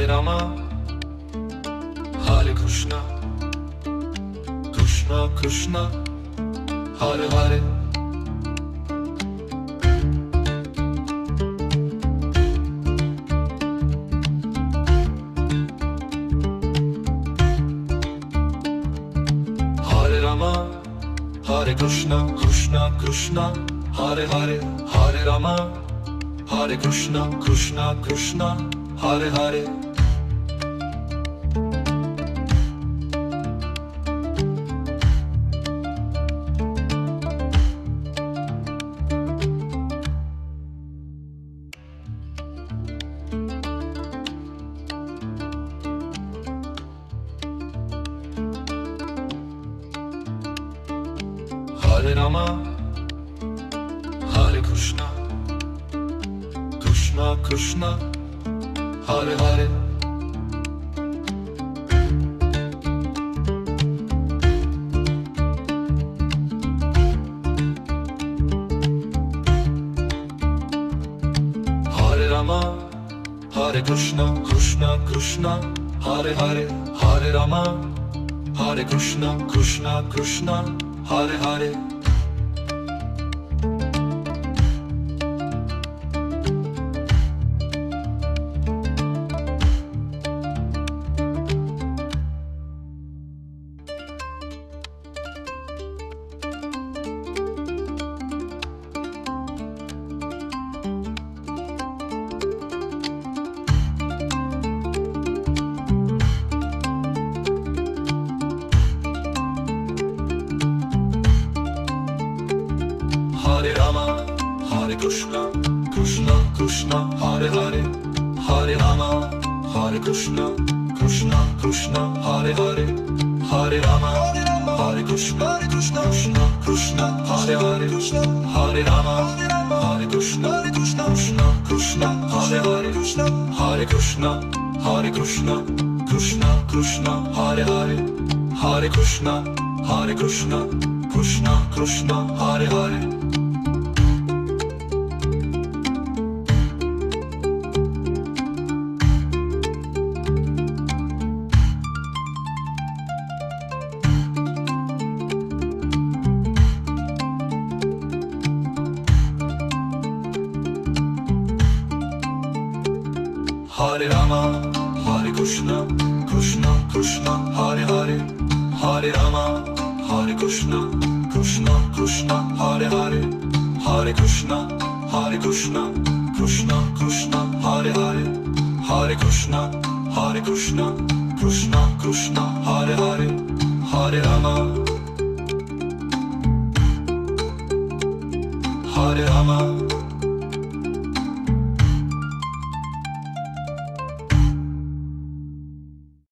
Hare Rama, Hare Krishna, Krishna Krishna, Hare Hare. Hare Rama, Hare Krishna, Krishna Krishna, Hare Hare. Hare Rama, Hare Krishna, Krishna Krishna, Hare Hare. Hare Rama, Hare Krishna, Krishna Krishna, Hare Hare. Hare Rama, Hare Krishna, Krishna Krishna, Hare Hare. Hare Rama, Hare Krishna, Krishna Krishna, Hare Hare. Hare Rama, Hare Krishna, Krishna Krishna, Hare Hare. Hare Rama, Hare Krishna, Krishna Krishna, Hare Hare. Hare Rama, Hare Krishna, Krishna Krishna, Hare Hare. Hare Rama, Hare Krishna, Krishna Krishna, Hare Hare. Hare Krishna, Hare Krishna, Krishna Krishna, Hare Hare. Hare Krishna, Hare Krishna, Krishna Krishna, Hare Hare. Hare Rama, Hare Krishna, Krishna Krishna, Hare Hare. Hare Rama, Hare Krishna, Krishna Krishna, Hare Hare. Hare Krishna, Hare Krishna, Krishna Krishna, Hare Hare. Hare Krishna, Hare Krishna, Krishna Krishna, Hare Hare. Hare Rama, Hare Rama.